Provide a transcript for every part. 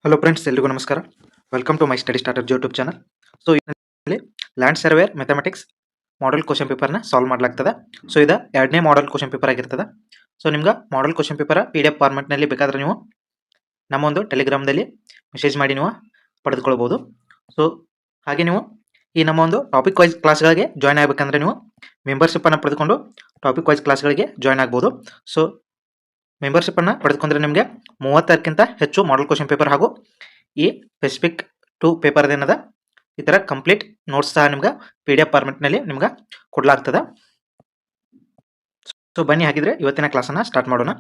Hello friends, ಎಲ್ರಿಗೂ ನಮಸ್ಕಾರ. Welcome to my study starter YouTube channel. So ಇಲ್ಲಿ land surveyor mathematics model question ಪೇಪರ್ನ solve ಮಾಡ್ಲಾಗ್ತದೆ. So ಇದು ಎರಡನೇ ಮಾಡೆಲ್ ಕ್ವಶನ್ ಪೇಪರ್ ಆಗಿರ್ತದೆ. ಸೊ ನಿಮ್ಗೆ ಮಾಡೆಲ್ ಕ್ವಶನ್ ಪೇಪರ್ PDF ಫಾರ್ಮೆಟ್ನಲ್ಲಿ ಬೇಕಾದ್ರೆ ನೀವು ನಮ್ಮ ಒಂದು ಟೆಲಿಗ್ರಾಮ್ದಲ್ಲಿ ಮೆಸೇಜ್ ಮಾಡಿ ನೀವು ಪಡೆದುಕೊಳ್ಬೋದು. ಸೊ ಹಾಗೆ ನೀವು ಈ ನಮ್ಮ ಒಂದು ಟಾಪಿಕ್ ವೈಸ್ ಕ್ಲಾಸ್ಗಳಿಗೆ ಜಾಯ್ನ್ ಆಗಬೇಕಂದ್ರೆ ನೀವು ಮೆಂಬರ್ಶಿಪ್ಪನ್ನು ಪಡೆದುಕೊಂಡು ಟಾಪಿಕ್ ವೈಸ್ ಕ್ಲಾಸ್ಗಳಿಗೆ ಜಾಯ್ನ್ ಆಗ್ಬೋದು. ಸೊ ಮೆಂಬರ್ಶಿಪ್ಪನ್ನು ಪಡೆದುಕೊಂಡ್ರೆ ನಿಮಗೆ 30ಕ್ಕಿಂತ ಹೆಚ್ಚು ಮಾಡೆಲ್ ಕ್ವಶನ್ ಪೇಪರ್ ಹಾಗೂ ಈ ಸ್ಪೆಸಿಫಿಕ್ 2 ಪೇಪರ್ ಏನದ ಈ ಥರ ಕಂಪ್ಲೀಟ್ ನೋಟ್ಸ್ ಸಹ ನಿಮ್ಗೆ PDF ಫಾರ್ಮೆಟ್ನಲ್ಲಿ ನಿಮ್ಗೆ ಕೊಡಲಾಗ್ತದೆ. ಸೊ ಬನ್ನಿ, ಹಾಗಿದ್ರೆ ಇವತ್ತಿನ ಕ್ಲಾಸನ್ನು ಸ್ಟಾರ್ಟ್ ಮಾಡೋಣ.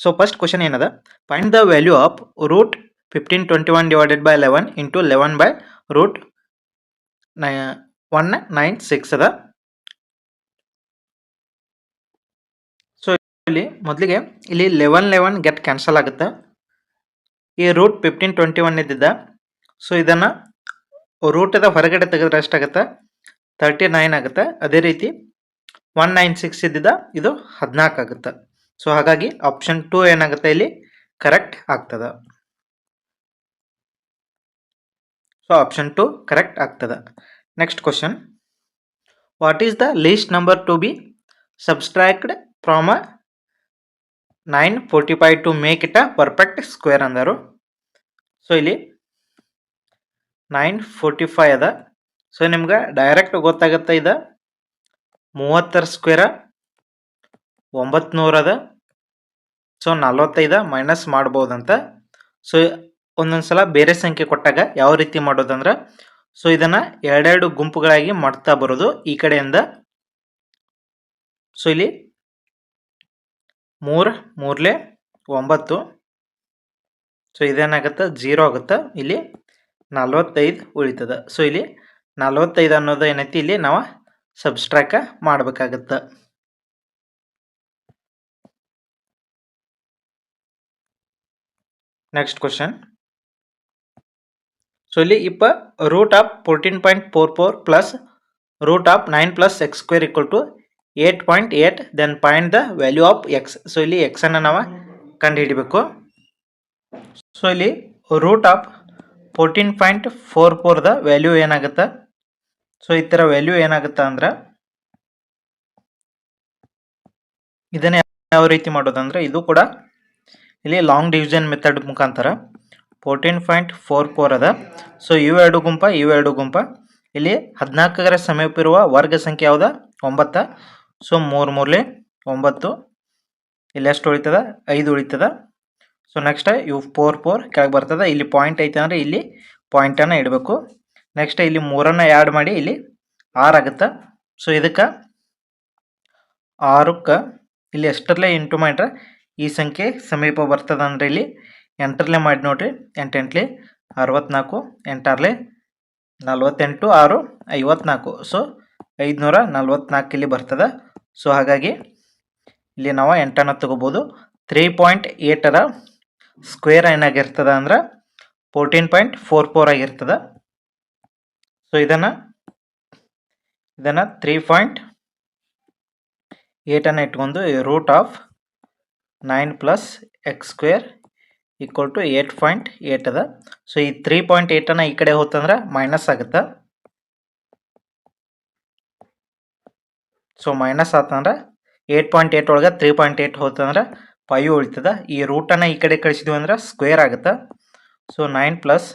ಸೊ ಫಸ್ಟ್ ಕ್ವಶನ್ ಏನದ, find the value of root 1521 divided by 11 into 11 by root 196 ಅದ. ಇಲ್ಲಿ ಮೊದಲಿಗೆ ಇಲ್ಲಿ 11 ಗೆಟ್ ಕ್ಯಾನ್ಸಲ್ ಆಗುತ್ತೆ. ಈ ರೂಟ್ 1521 ಇದ್ದಿದ್ದ, ಸೊ ಇದನ್ನು ರೂಟದ ಹೊರಗಡೆ ತೆಗೆದ್ರೆ ಎಷ್ಟಾಗುತ್ತೆ, 39 ಆಗುತ್ತೆ. ಅದೇ ರೀತಿ 196 ಇದ್ದಿದ್ದ ಇದು 14 ಆಗುತ್ತೆ. ಸೊ ಹಾಗಾಗಿ ಆಪ್ಷನ್ 2 ಏನಾಗುತ್ತೆ ಇಲ್ಲಿ ಕರೆಕ್ಟ್ ಆಗ್ತದೆ. ಸೊ ಆಪ್ಷನ್ 2 ಕರೆಕ್ಟ್ ಆಗ್ತದೆ. Next question, what is the least number to be subtract from 945 to make it a perfect square ಅಂದರು. ಸೊ ಇಲ್ಲಿ 945 ಅದ. ಸೊ ನಿಮ್ಗೆ ಡೈರೆಕ್ಟ್ ಗೊತ್ತಾಗುತ್ತೆ, ಇದು 30 ಸ್ಕ್ವೇರ 900 ಅದ. So 45 minus ಮಾಡ್ಬೋದಂತ. ಸೊ ಒಂದೊಂದ್ಸಲ ಬೇರೆ ಸಂಖ್ಯೆ ಕೊಟ್ಟಾಗ ಯಾವ ರೀತಿ ಮಾಡೋದಂದ್ರೆ, ಸೊ ಇದನ್ನು ಎರಡೆರಡು ಗುಂಪುಗಳಾಗಿ ಮಾಡ್ತಾ ಬರೋದು ಈ ಕಡೆಯಿಂದ. ಸೊ ಇಲ್ಲಿ 3 3 9. ಸೊ ಇದೇನಾಗುತ್ತೆ 0 ಆಗುತ್ತೆ. ಇಲ್ಲಿ 45 ಉಳಿತದೆ. ಸೊ ಇಲ್ಲಿ 45 ಅನ್ನೋದು ಏನೈತಿ ಇಲ್ಲಿ ನಾವು ಸಬ್ಸ್ಟ್ರಾಕ್ಟ್ ಮಾಡಬೇಕಾಗತ್ತೆ. ನೆಕ್ಸ್ಟ್ ಕ್ವಶನ್, ಸೊ ಇಲ್ಲಿ root of 14.44 plus root of 9 plus x square equal to 8.8. Then find the value of x. So ಇಲ್ಲಿ ಎಕ್ಸ್ ಅನ್ನು ನಾವು ಕಂಡು ಹಿಡಿಬೇಕು. ಸೊ ಇಲ್ಲಿ ರೂಟ್ ಆಫ್ 14.44 ದ ವ್ಯಾಲ್ಯೂ ಏನಾಗುತ್ತೆ, ಸೊ ಈ ಥರ ವ್ಯಾಲ್ಯೂ ಏನಾಗುತ್ತೆ ಅಂದ್ರೆ, ಇದನ್ನ ಯಾವ ರೀತಿ ಮಾಡೋದಂದ್ರೆ, ಇದು ಕೂಡ ಇಲ್ಲಿ ಲಾಂಗ್ ಡಿವಿಷನ್ ಮೆಥಡ್ ಮುಖಾಂತರ 14.44 ಅದ. ಸೊ ಇವೆರಡು ಗುಂಪ ಇಲ್ಲಿ 14ರ ಸಮೀಪ ಇರುವ ವರ್ಗ ಸಂಖ್ಯೆ ಯಾವ್ದ, 9. ಸೊ 3 3 9. ಇಲ್ಲಿ ಎಷ್ಟು ಉಳಿತದ, 5 ಉಳಿತದ. ಸೊ ನೆಕ್ಸ್ಟ್ ಇವು 4 4 ಕೆಳಗೆ ಬರ್ತದೆ. ಇಲ್ಲಿ ಪಾಯಿಂಟ್ ಐತೆ ಅಂದರೆ ಇಲ್ಲಿ ಪಾಯಿಂಟನ್ನು ಇಡಬೇಕು. ನೆಕ್ಸ್ಟ್ ಇಲ್ಲಿ 3ಅನ್ನು ಆ್ಯಡ್ ಮಾಡಿ ಇಲ್ಲಿ 6 ಆಗುತ್ತೆ. ಸೊ ಇದಕ್ಕೆ 6ಕ್ಕೆ ಇಲ್ಲಿ ಎಷ್ಟರಲ್ಲೇ ಇಂಟು ಮಾಡ್ರೆ ಈ ಸಂಖ್ಯೆ ಸಮೀಪ ಬರ್ತದೆ. ಅಂದರೆ ಇಲ್ಲಿ 8ರಲ್ಲೇ ಮಾಡಿ ನೋಡ್ರಿ. 8 8 64, 8 48, 6 54. ಸೊ 544 ಇಲ್ಲಿ ಬರ್ತದೆ. ಸೊ ಹಾಗಾಗಿ ಇಲ್ಲಿ ನಾವು 8ಅನ್ನು ತಗೋಬೋದು. 3.8ರ ಸ್ಕ್ವೇರ್ ಏನಾಗಿರ್ತದೆ ಅಂದ್ರೆ 14.44 ಆಗಿರ್ತದೆ. ಸೊ ಇದನ್ನು 3.8 ಇಟ್ಕೊಂಡು root of 9 plus x square equal to 8.8 ಅದ. ಸೊ ಈ 3.8 ಈ ಕಡೆ ಹೋತಂದ್ರೆ ಮೈನಸ್ ಆಗುತ್ತೆ. ಸೊ ಮೈನಸ್ ಆತಂದ್ರೆ 8.8 ಒಳಗೆ 3.8 ಹೋತಂದ್ರೆ 5 ಉಳಿತದೆ. ಈ ರೂಟನ್ನು ಈ ಕಡೆ ಕಳಿಸಿದ್ವಿ ಅಂದ್ರೆ ಸ್ಕ್ವೇರ್ ಆಗುತ್ತೆ. So 9 plus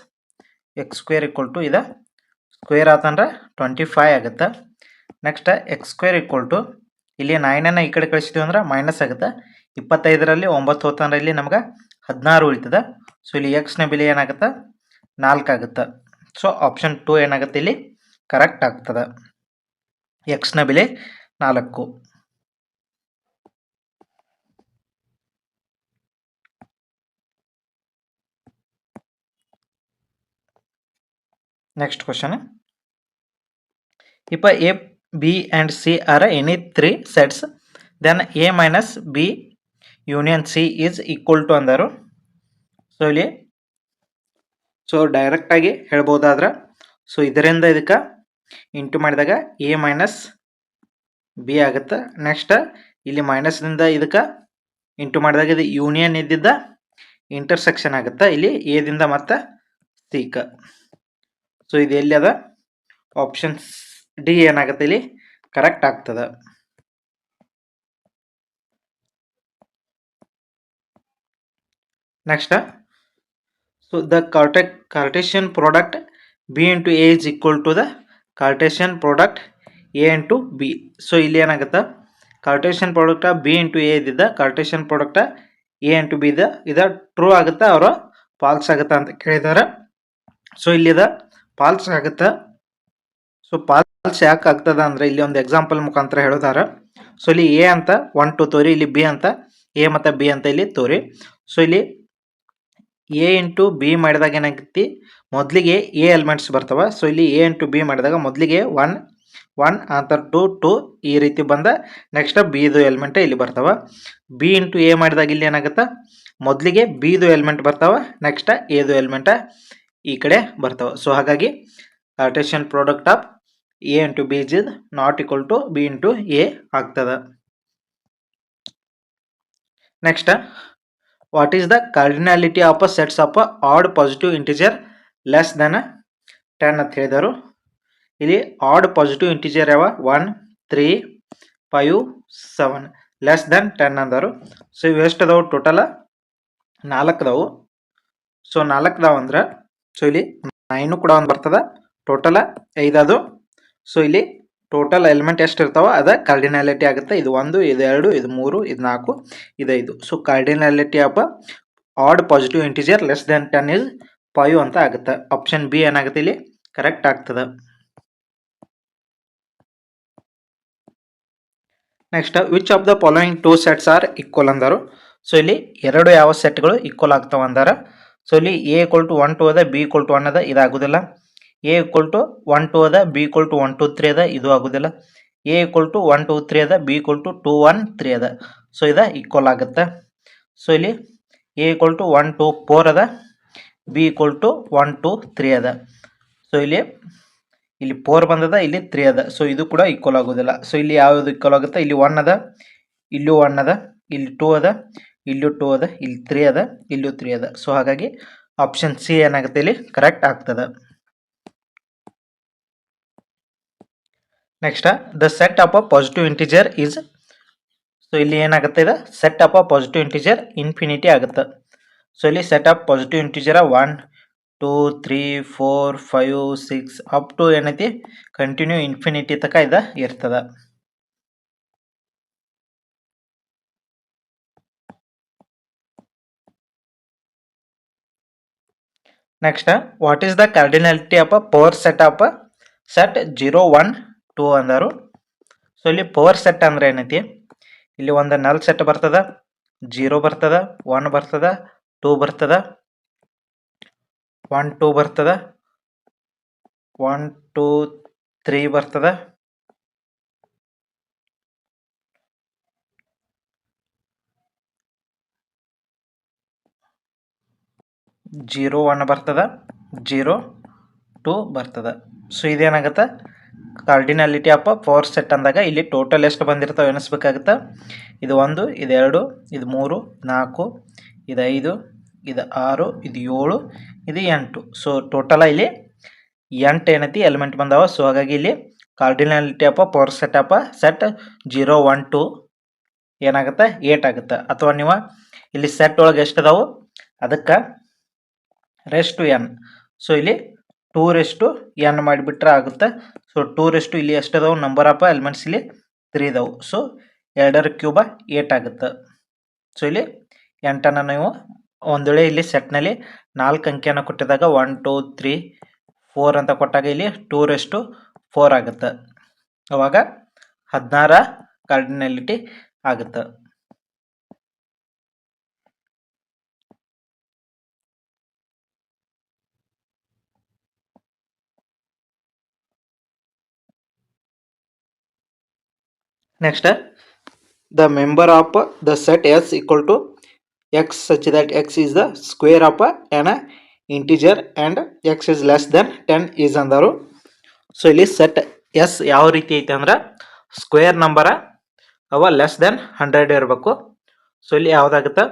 x square equal to ಇದು ಸ್ಕ್ವೇರ್ ಆತಂದ್ರೆ 25 ಆಗುತ್ತೆ. Next x square equal to ಇಲ್ಲಿ 9ಅನ್ನು ಈ ಕಡೆ ಕಳಿಸಿದ್ವಿ ಅಂದ್ರೆ ಮೈನಸ್ ಆಗುತ್ತೆ. 25ರಲ್ಲಿ 9 ಹೋತಂದ್ರೆ ಇಲ್ಲಿ ನಮ್ಗೆ 16 ಉಳಿತದೆ. ಸೊ ಇಲ್ಲಿ ಎಕ್ಸ್ನ ಬೆಲೆ ಏನಾಗುತ್ತೆ, 4 ಆಗುತ್ತೆ. ಸೊ ಆಪ್ಷನ್ 2 ಏನಾಗುತ್ತೆ ಇಲ್ಲಿ ಕರೆಕ್ಟ್ ಆಗ್ತದೆ. ಎಕ್ಸ್ನ ಬೆಲೆ 4. Next question, if A, B and C are any 3 sets, then A minus B union C is equal to ಅಂದರು. ಸೊ ಇಲ್ಲಿ ಸೊ ಡೈರೆಕ್ಟ್ ಆಗಿ ಹೇಳ್ಬೋದಾದ್ರೆ, ಸೊ ಇದರಿಂದ ಇದಕ್ಕೆ ಇಂಟು ಮಾಡಿದಾಗ A ಮೈನಸ್ B ಆಗುತ್ತೆ. ನೆಕ್ಸ್ಟ್ ಇಲ್ಲಿ ಮೈನಸ್ದಿಂದ ಇದಕ್ಕೆ ಇಂಟು ಮಾಡಿದಾಗ ಇದು ಯೂನಿಯನ್ ಇದ್ದಿದ್ದ ಇಂಟರ್ಸೆಕ್ಷನ್ ಆಗುತ್ತೆ. ಇಲ್ಲಿ ಎದಿಂದ ಮತ್ತು ಸೀಕ. ಸೊ ಇದು ಎಲ್ಲಿ ಅದ? ಆಪ್ಷನ್ ಡಿ ಏನಾಗುತ್ತೆ ಇಲ್ಲಿ ಕರೆಕ್ಟ್ ಆಗ್ತದ. Next, so the Cartesian product B into A is equal to the Cartesian product A into B. So ಇಲ್ಲಿ ಏನಾಗುತ್ತೆ, Cartesian product B into A ಇದ್ದಿದ್ದ Cartesian product A into B ಇದ true ಆಗುತ್ತಾ ಅವರ false ಆಗುತ್ತಾ ಅಂತ ಕೇಳಿದಾರೆ. ಸೊ ಇಲ್ಲಿದ ಫಾಲ್ಸ್ ಆಗುತ್ತಾ. ಸೊ ಫಾಲ್ಸ್ ಯಾಕೆ ಆಗ್ತದ ಅಂದ್ರೆ ಇಲ್ಲಿ ಒಂದು ಎಕ್ಸಾಂಪಲ್ ಮುಖಾಂತರ ಹೇಳೋದಾರ. ಸೊ ಇಲ್ಲಿ ಎ ಅಂತ 1 2 ತೋರಿ, ಇಲ್ಲಿ ಬಿ ಅಂತ ಎ ಮತ್ತು ಬಿ ಅಂತ ಇಲ್ಲಿ ತೋರಿ. ಸೊ ಇಲ್ಲಿ ಎ ಇಂಟು ಬಿ ಮಾಡಿದಾಗ ಏನಾಗೈತಿ, ಮೊದಲಿಗೆ ಎ ಎಲಿಮೆಂಟ್ಸ್ ಬರ್ತಾವ. ಸೊ ಇಲ್ಲಿ ಎ ಇಂಟು ಬಿ ಮಾಡಿದಾಗ ಮೊದಲಿಗೆ 1 1 ಅಂತ 2 2 ಈ ರೀತಿ ಬಂದ ನೆಕ್ಸ್ಟ್ ಬಿದು ಎಲಿಮೆಂಟ್ ಇಲ್ಲಿ ಬರ್ತಾವ. ಬಿ ಇಂಟು ಎ ಮಾಡಿದಾಗ ಇಲ್ಲಿ ಏನಾಗುತ್ತೆ, ಮೊದಲಿಗೆ ಬಿದು ಎಲಿಮೆಂಟ್ ಬರ್ತಾವ, ನೆಕ್ಸ್ಟ್ ಎದು ಎಲಿಮೆಂಟ್ ಈ ಕಡೆ ಬರ್ತಾವ. ಸೊ ಹಾಗಾಗಿ Cartesian product of A into B is not equal to B into A ಆಗ್ತದ. Next, what is the cardinality of a sets of a odd positive integer less than 10 ಅಂತ ಹೇಳಿದರು. ಇಲ್ಲಿ add positive integer ಯಾವ 1 3 5 7 less than 10 ಅಂದರು. So ಇವು ಎಷ್ಟು ಅದಾವು? Total 4 ಅದಾವು. ಸೊ 4 ಅದಾವ ಅಂದ್ರೆ ಸೊ ಇಲ್ಲಿ 9 ಕೂಡ ಒಂದು ಬರ್ತದ, ಟೋಟಲ್ 5 ಅದು. ಸೊ ಇಲ್ಲಿ ಟೋಟಲ್ ಎಲಿಮೆಂಟ್ ಎಷ್ಟು ಇರ್ತಾವ ಅದ ಕಾರ್ಡಿನಾಲಿಟಿ ಆಗುತ್ತೆ. ಇದು 1 ಇದು 2 ಇದು 3 ಇದು 4 ಇದು 5. So cardinality of odd positive integer less than 10 is 5 ಅಂತ ಆಗುತ್ತೆ. ಆಪ್ಷನ್ ಬಿ ಏನಾಗುತ್ತೆ ಇಲ್ಲಿ ಕರೆಕ್ಟ್ ಆಗ್ತದೆ. Next, which of the following 2 sets are equal ಅಂದರು. ಸೊ ಇಲ್ಲಿ ಎರಡು ಯಾವ ಸೆಟ್ಗಳು ಈಕ್ವಲ್ ಆಗ್ತಾವ ಅಂದಾರ. ಸೊ ಇಲ್ಲಿ ಎ ಈಕ್ವಲ್ ಟು 1 2 ಅದ, ಬಿ ಈಕ್ವಲ್ ಟು 1 ಅದ, ಇದಾಗುದಿಲ್ಲ. ಎ ಈಕ್ವಲ್ ಟು 1 2 ಅದ, ಬಿ ಈಕ್ವಲ್ ಟು 1 2 3 ಅದ, ಇದು ಆಗುದಿಲ್ಲ. ಎ ಈಕ್ವಲ್ ಟು 1 2 3 ಅದ, ಬಿ ಈಕ್ವಲ್ ಟು 2 1 3 ಅದ. ಸೊ ಇದು ಈಕ್ವಲ್ ಆಗುತ್ತೆ. ಸೊ ಇಲ್ಲಿ ಎ ಈಕ್ವಲ್ ಟು 1 2 4 ಅದ, ಬಿ ಈಕ್ವಲ್ ಟು 1 2 3 ಅದ. ಸೊ ಇಲ್ಲಿ 4 ಬಂದದ, ಇಲ್ಲಿ 3 ಅದ. ಸೊ ಇದು ಕೂಡ ಈಕ್ವಲ್ ಆಗೋದಿಲ್ಲ. ಸೊ ಇಲ್ಲಿ ಯಾವ್ದು ಈಕ್ವಲ್ ಆಗುತ್ತೆ? ಇಲ್ಲಿ 1 ಅದ, ಇಲ್ಲೂ 1 ಅದ, ಇಲ್ಲಿ 2 ಅದ, ಇಲ್ಲೂ 2 ಅದ, ಇಲ್ಲಿ 3 ಅದ, ಇಲ್ಲೂ 3 ಅದ. ಸೊ ಹಾಗಾಗಿ ಆಪ್ಷನ್ ಸಿ ಏನಾಗುತ್ತೆ ಇಲ್ಲಿ ಕರೆಕ್ಟ್ ಆಗ್ತದೆ. Next, the set of a positive integer is. So ಇಲ್ಲಿ ಏನಾಗುತ್ತೆ, ಇದು set of a positive integer infinity ಆಗುತ್ತೆ. ಸೊ ಇಲ್ಲಿ set of positive integer 1 2 3 4 5 6 up to ಏನೈತಿ ಕಂಟಿನ್ಯೂ ಇನ್ಫಿನಿಟಿ ತನಕ ಇದು ಇರ್ತದ. Next, what is the cardinality of a power set of a set 0 1 2 ಅಂದರು. ಸೊ ಇಲ್ಲಿ ಪವರ್ ಸೆಟ್ ಅಂದ್ರೆ ಏನೈತಿ, ಇಲ್ಲಿ ಒಂದು ನಲ್ ಸೆಟ್ ಬರ್ತದ, 0 ಬರ್ತದ, 1 ಬರ್ತದ, 2 ಬರ್ತದ, 1 2 ಬರ್ತದ, 1 2 3 ಬರ್ತದ, 0 1 ಬರ್ತದ, 0 2 ಬರ್ತದ. ಸೊ ಇದೇನಾಗುತ್ತೆ ಕಾರ್ಡಿನಾಲಿಟಿ ಆಫ್ ಪವರ್ ಸೆಟ್ ಅಂದಾಗ ಇಲ್ಲಿ ಟೋಟಲ್ ಎಷ್ಟು ಬಂದಿರ್ತಾವೆ ಎಣಿಸ್ಬೇಕಾಗುತ್ತೆ. ಇದು 1 ಇದು 2 ಇದು 3 4 ಇದು 5 ಇದು 6 ಇದು 7 ಇದು 8. ಸೊ ಟೋಟಲ್ ಇಲ್ಲಿ 8 ಏನೈತಿ ಎಲಿಮೆಂಟ್ ಬಂದಾವ. ಸೊ ಹಾಗಾಗಿ ಇಲ್ಲಿ cardinality of power set of set 0 1 2 ಏನಾಗುತ್ತೆ 8 ಆಗುತ್ತೆ. ಅಥವಾ ನೀವು ಇಲ್ಲಿ ಸೆಟ್ ಒಳಗೆ ಎಷ್ಟು ಅದಾವು ಅದಕ್ಕೆ ರೆಸ್ಟ್ ಎನ್. ಸೊ ಇಲ್ಲಿ 2 n ಮಾಡಿಬಿಟ್ರೆ ಆಗುತ್ತೆ. ಸೊ 2 ಇಲ್ಲಿ ಎಷ್ಟು ಅದಾವು ನಂಬರ್ ಆಫ್ ಎಲಿಮೆಂಟ್ಸ್ ಇಲ್ಲಿ 3 ಅದಾವು. ಸೊ 2 ಕ್ಯೂಬ 8 ಆಗುತ್ತೆ. ಸೊ ಇಲ್ಲಿ 8ಅನ್ನು ನೀವು ಒಂದು ವೇಳೆ ಇಲ್ಲಿ ಸೆಟ್ನಲ್ಲಿ 4 ಅಂಕಿಯನ್ನು ಕೊಟ್ಟಿದಾಗ 1 2 3 4 ಅಂತ ಕೊಟ್ಟಾಗ ಇಲ್ಲಿ 2 4 ಆಗುತ್ತೆ. ಅವಾಗ 16 ಕಾರ್ಡಿನಾಲಿಟಿ ಆಗುತ್ತೆ. Next, the member of the set S equal to x such that x is the square of an integer and x is less than 10 is ಅಂದರು. ಸೊ ಇಲ್ಲಿ ಸೆಟ್ ಎಸ್ ಯಾವ ರೀತಿ ಐತೆ ಅಂದ್ರೆ ಸ್ಕ್ವೇರ್ ನಂಬರ ಅವ ಲೆಸ್ ದೆನ್ 100 ಇರಬೇಕು. So ಇಲ್ಲಿ ಯಾವುದಾಗುತ್ತೆ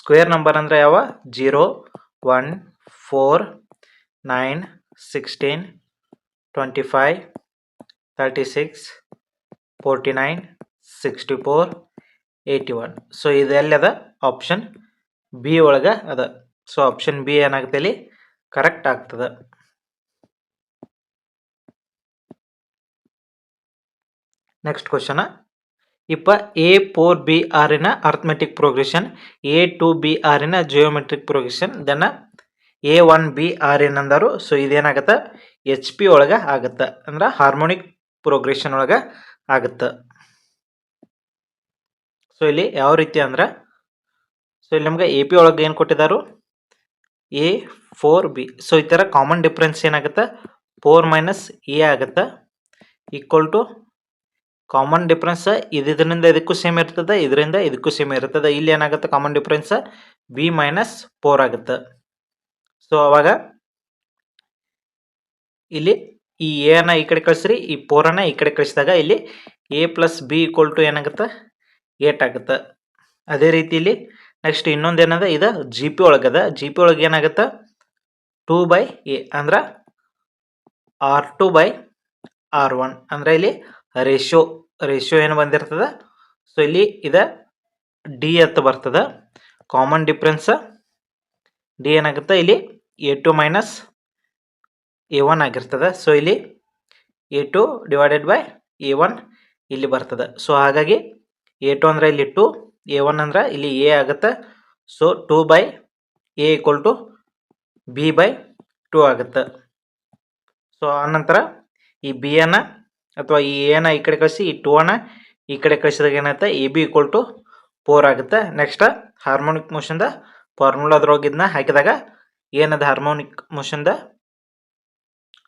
square number ಅಂದರೆ ಯಾವ 0 1 4 9, 16, 25, 36, 49, 64, 81. ಸೊ ಇದೆಲ್ಲದ ಆಪ್ಷನ್ ಬಿ ಒಳಗೆ ಅದ. ಸೊ ಆಪ್ಷನ್ ಬಿ ಏನಾಗುತ್ತೆ ಇಲ್ಲಿ ಕರೆಕ್ಟ್ ಆಗ್ತದೆ. ನೆಕ್ಸ್ಟ್ ಕ್ವಶನ್, ಇಪ್ಪ A4BRನ ಅರ್ಥಮೆಟಿಕ್ ಪ್ರೋಗ್ರೆಷನ್, A2BRನ ಜಿಯೋಮೆಟ್ರಿಕ್ ಪ್ರೋಗ್ರೆಷನ್, ದೆನ್ A1BR ಏನಂದರು. ಸೊ ಇದೇನಾಗತ್ತೆ HP ಒಳಗೆ ಆಗುತ್ತೆ, ಅಂದ್ರೆ ಹಾರ್ಮೋನಿಕ್ ಪ್ರೋಗ್ರೆಷನ್ ಒಳಗೆ ಆಗುತ್ತೆ. ಸೊ ಇಲ್ಲಿ ಯಾವ ರೀತಿ ಅಂದ್ರೆ, ಸೊ ಇಲ್ಲಿ ನಮ್ಗೆ AP ಒಳಗೆ ಏನು ಕೊಟ್ಟಿದ್ದಾರು, A4B. ಸೊ ಈ ಥರ ಕಾಮನ್ ಡಿಫ್ರೆನ್ಸ್ ಏನಾಗುತ್ತೆ 4 - A ಆಗುತ್ತೆ, ಈಕ್ವಲ್ ಟು ಕಾಮನ್ ಡಿಫ್ರೆನ್ಸ್ ಇದರಿಂದ ಇದಕ್ಕೂ ಸೇಮ್ ಇರ್ತದೆ, ಇದರಿಂದ ಇದಕ್ಕೂ ಸೇಮ್ ಇರ್ತದೆ. ಇಲ್ಲಿ ಏನಾಗುತ್ತೆ ಕಾಮನ್ ಡಿಫ್ರೆನ್ಸ್ B - 4 ಆಗುತ್ತೆ. ಸೊ ಅವಾಗ ಇಲ್ಲಿ ಈ ಎನ ಈ ಕಡೆ ಕಳಿಸ್ರಿ, ಈ 4ಅನ್ನ ಈ ಕಡೆ ಕಳಿಸಿದಾಗ ಇಲ್ಲಿ A + B = ಏನಾಗುತ್ತೆ 8 ಆಗುತ್ತೆ. ಅದೇ ರೀತಿ ಇಲ್ಲಿ ನೆಕ್ಸ್ಟ್ ಇನ್ನೊಂದು ಏನದ, ಇದು GP ಒಳಗದ. GP ಒಳಗೆ ಏನಾಗುತ್ತೆ 2/A ಅಂದ್ರೆ R2/R1 ಅಂದ್ರೆ ಇಲ್ಲಿ ರೇಷಿಯೋ ಏನು ಬಂದಿರ್ತದ. ಸೊ ಇಲ್ಲಿ ಇದು D ಅಂತ ಬರ್ತದ. ಕಾಮನ್ ಡಿಫ್ರೆನ್ಸ್ D ಏನಾಗುತ್ತೆ ಇಲ್ಲಿ A2 - A1 ಆಗಿರ್ತದೆ. ಸೊ ಇಲ್ಲಿ A2 / A1 ಇಲ್ಲಿ ಬರ್ತದೆ. ಸೊ ಹಾಗಾಗಿ A2 ಅಂದ್ರೆ ಇಲ್ಲಿ 2, A1 ಅಂದ್ರೆ ಇಲ್ಲಿ A ಆಗುತ್ತೆ. ಸೊ 2/A = B/2 ಆಗುತ್ತೆ. ಸೊ ಆನಂತರ ಈ B ಅನ್ನ ಅಥವಾ ಈ A ನ ಈ ಕಡೆ ಕಳಿಸಿ, ಈ 2ಅನ್ನ ಈ ಕಡೆ ಕಳಿಸಿದಾಗ ಏನಾಗುತ್ತೆ AB = 4 ಆಗುತ್ತೆ. ನೆಕ್ಸ್ಟ್ ಹಾರ್ಮೋನಿಕ್ ಮೋಷನ್ದ ಫಾರ್ಮುಲಾದ್ರೊಳಗೆ ಇದನ್ನ ಹಾಕಿದಾಗ ಏನದ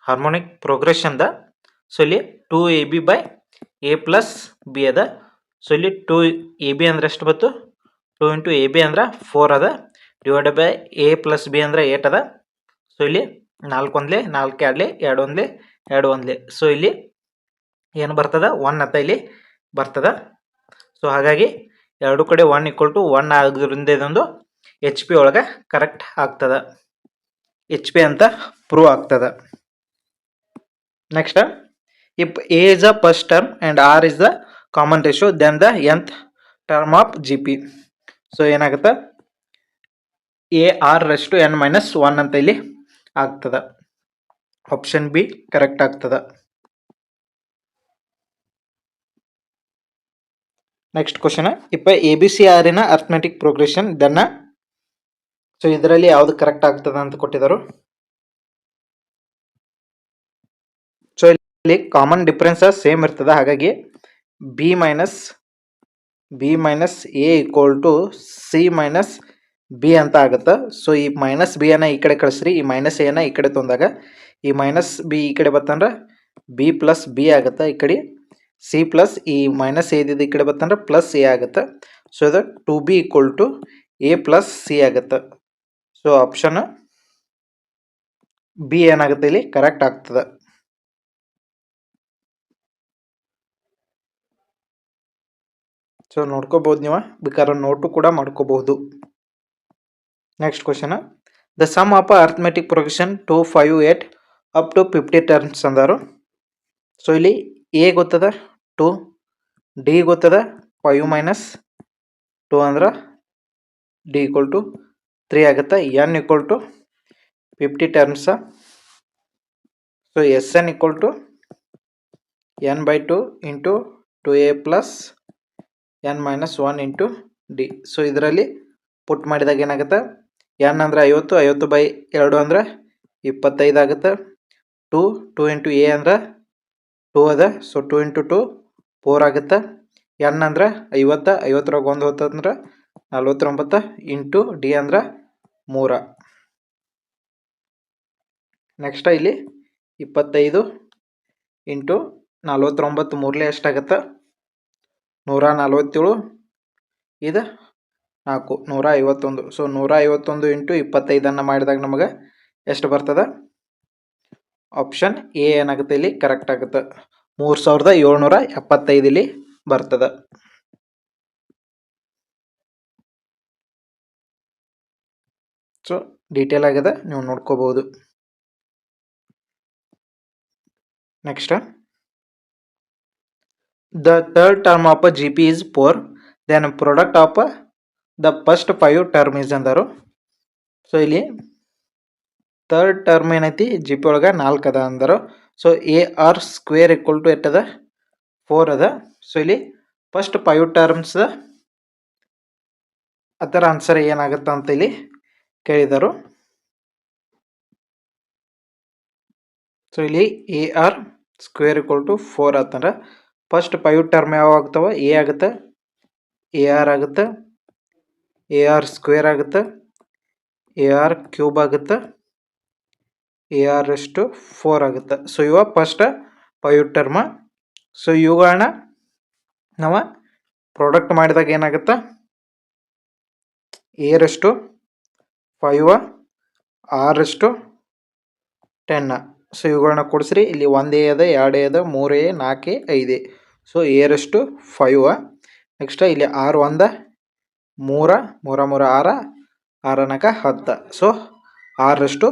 ಹಾರ್ಮೋನಿಕ್ ಪ್ರೋಗ್ರೆಷನ್ದ. ಸೊ ಇಲ್ಲಿ 2AB/A + B ಅದ. ಸೊ ಇಲ್ಲಿ 2AB ಅಂದ್ರೆ ಎಷ್ಟು ಬಂತು, 2 × AB ಅಂದ್ರೆ 4 ಅದ, / A + B ಅಂದ್ರೆ 8 ಅದ. ಸೊ ಇಲ್ಲಿ 4 × 1 = 4, 2 × 2 = 2 × 1 = 2. ಸೊ ಇಲ್ಲಿ ಏನು ಬರ್ತದ 1 ಅಂತ ಇಲ್ಲಿ ಬರ್ತದ. ಸೊ ಹಾಗಾಗಿ ಎರಡು ಕಡೆ 1 = 1 ಆಗೋದ್ರಿಂದ ಇದೊಂದು HP ಒಳಗೆ ಕರೆಕ್ಟ್ ಆಗ್ತದ, HP ಅಂತ ಪ್ರೂವ್ ಆಗ್ತದ. Next, if A is the first term and R is the common ratio, then the nth term of GP. So ಏನಾಗುತ್ತೆ AR⁻n - 1 ಅಂತ ಇಲ್ಲಿ ಆಗ್ತದ. ಆಪ್ಷನ್ ಬಿ ಕರೆಕ್ಟ್ ಆಗ್ತದ. ನೆಕ್ಸ್ಟ್ ಕ್ವಶನ್, ಇಪ್ಪ ABCRನ ಅರ್ಥಮೆಟಿಕ್ ಪ್ರೋಗ್ರೆಷನ್ ದೆನ್ನ. ಸೊ ಇದರಲ್ಲಿ ಯಾವ್ದು ಕರೆಕ್ಟ್ ಆಗ್ತದ ಅಂತ ಕೊಟ್ಟಿದ್ದಾರೆ. ಸೊ ಇಲ್ಲಿ ಕಾಮನ್ ಡಿಫ್ರೆನ್ಸ್ ಸೇಮ್ ಇರ್ತದ, ಹಾಗಾಗಿ B - A = C - B ಅಂತ ಆಗುತ್ತೆ. ಸೊ ಈ -B ಅನ್ನ ಈ ಕಡೆ ಕಳಿಸ್ರಿ, ಈ -A ನ ಈ ಕಡೆ ತಂದಾಗ ಈ -B ಈ ಕಡೆ ಬತ್ತಂದ್ರೆ B + B ಆಗುತ್ತೆ. ಈ ಕಡೆ C ಪ್ಲಸ್ ಈ -A ಇದ್ದಿದ್ದು ಈ ಕಡೆ ಬತ್ತಂದ್ರೆ +A ಆಗುತ್ತೆ. ಸೊ ಇದು 2B = A + C ಆಗುತ್ತೆ. ಸೊ ಆಪ್ಷನ್ ಬಿ ಏನಾಗುತ್ತೆ ಇಲ್ಲಿ ಕರೆಕ್ಟ್ ಆಗ್ತದೆ. ಸೊ ನೋಡ್ಕೋಬಹುದು, ನೀವು ಬೇಕಾದ್ರೆ ನೋಟು ಕೂಡ ಮಾಡ್ಕೋಬಹುದು. Next question, the sum of arithmetic progression 2, 5, 8 up to 50 terms ಅಂದರು. ಸೊ ಇಲ್ಲಿ A ಗೊತ್ತದ 2, D ಗೊತ್ತದ 5 - 2 ಅಂದ್ರೆ D = 3 ಆಗುತ್ತೆ. n = 50 terms. So Sn = n/2 × 2A + n - 1 × D. So ಇದರಲ್ಲಿ ಪುಟ್ ಮಾಡಿದಾಗ ಏನಾಗುತ್ತೆ, n ಅಂದ್ರೆ 50, 50/2 ಅಂದ್ರೆ 25 ಆಗುತ್ತೆ. 2 × A ಅಂದ್ರೆ 2 ಅದ. ಸೊ 2 × 2 4 ಆಗುತ್ತೆ. n ಅಂದ್ರೆ 50, 50 1 ಹೋತಂದ್ರೆ 49 × D ಅಂದ್ರೆ 3. ನೆಕ್ಸ್ಟ್ ಇಲ್ಲಿ 25 × 49 3 ಎಷ್ಟಾಗುತ್ತೆ 147, ಇದು 4 151. ಸೊ 151 × 25 ಮಾಡಿದಾಗ ನಮಗೆ ಎಷ್ಟು ಬರ್ತದೆ, ಆಪ್ಷನ್ ಎ ಏನಾಗುತ್ತೆ ಇಲ್ಲಿ ಕರೆಕ್ಟ್ ಆಗುತ್ತೆ, 3775 ಇಲ್ಲಿ ಬರ್ತದೆ. ಸೊ ಡೀಟೇಲ್ ಆಗಿದೆ, ನೀವು ನೋಡ್ಕೋಬಹುದು. Next the third term of G P is 4 then product of the first 5 term is ಅಂದರು. ಸೊ ಇಲ್ಲಿ ಥರ್ಡ್ ಟರ್ಮ್ ಏನೈತಿ ಜಿ ಪಿ ಒಳಗೆ 4 ಅದ ಅಂದರು. So A R square equal to ಎಟ್ಟದ 4 ಅದ. ಸೊ ಇಲ್ಲಿ ಫಸ್ಟ್ 5 ಟರ್ಮ್ಸ್ ಅದರ ಆನ್ಸರ್ ಏನಾಗುತ್ತೆ ಅಂತ ಇಲ್ಲಿ ಕೇಳಿದರು. ಸೊ ಇಲ್ಲಿ a R square equal to 4 ಆತಂದ್ರೆ ಫಸ್ಟ್ 5 ಟರ್ಮ್ ಯಾವ ಆಗ್ತಾವ? ಎ ಆಗುತ್ತೆ, ಎ ಆರ್ ಆಗುತ್ತೆ, ಎ ಆರ್ ಸ್ಕ್ವೇರ್ ಆಗುತ್ತೆ, ಎ ಆರ್ ಕ್ಯೂಬ್ ಆಗುತ್ತೆ, ಎ ಆರ್ ಎಷ್ಟು 4 ಆಗುತ್ತೆ. ಸೊ ಇವ ಫಸ್ಟ್ 5 ಟರ್ಮ. ಸೊ ಇವುಗಳನ್ನ ನಾವು ಪ್ರಾಡಕ್ಟ್ ಮಾಡಿದಾಗ ಏನಾಗುತ್ತೆ? ಎ ರಷ್ಟು 5, ಆರ್ ಎಷ್ಟು 10. ಸೊ ಇವುಗಳನ್ನ ಕೊಡಿಸ್ರಿ. ಇಲ್ಲಿ 1 ಎ ಅದ, 2 ಎ ಅದ, 3 A, 4 A, 5 A. So A ರಷ್ಟು 5. ನೆಕ್ಸ್ಟ್ ಇಲ್ಲಿ ಆರ್ 1 3, 3 3 6, 6 4 10. ಸೊ ಆರಷ್ಟು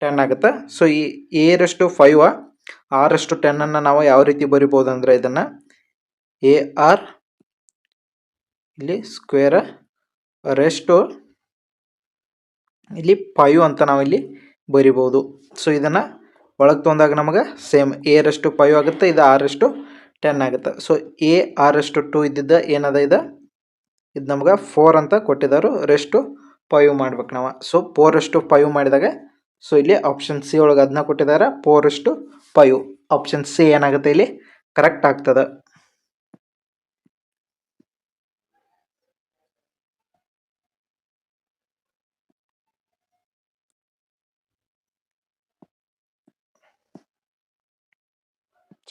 10 ಆಗುತ್ತೆ. ಸೊ ಈ ಎ ರಷ್ಟು 5, ಆರಷ್ಟು 10 ನಾವು ಯಾವ ರೀತಿ ಬರಿಬೋದು ಅಂದರೆ ಇದನ್ನು ಎ ಆರ್ ಇಲ್ಲಿ ಸ್ಕ್ವೇರ್ ರೆಸ್ಟು ಇಲ್ಲಿ 5 ಅಂತ ನಾವು ಇಲ್ಲಿ ಬರಿಬೋದು. ಸೊ ಇದನ್ನು ಒಳಗೆ ತೊಗೊಂಡಾಗ ನಮಗೆ ಸೇಮ್ ಎ ರಷ್ಟು 5 ಆಗುತ್ತೆ, ಇದು ಆರಷ್ಟು 10 ಆಗುತ್ತೆ. ಸೊ ಎ ಆರಷ್ಟು 2 ಇದ್ದಿದ್ದ ಏನದ ಇದು ನಮ್ಗೆ 4 ಅಂತ ಕೊಟ್ಟಿದ್ದಾರೆ. ರೆಸ್ಟು 5 ಮಾಡ್ಬೇಕು ನಾವು. ಸೊ 4/5 ಮಾಡಿದಾಗ ಸೊ ಇಲ್ಲಿ ಆಪ್ಷನ್ ಸಿ ಒಳಗೆ ಅದನ್ನ ಕೊಟ್ಟಿದ್ದಾರೆ 4/5. ಆಪ್ಷನ್ ಸಿ ಏನಾಗುತ್ತೆ ಇಲ್ಲಿ ಕರೆಕ್ಟ್ ಆಗ್ತದೆ.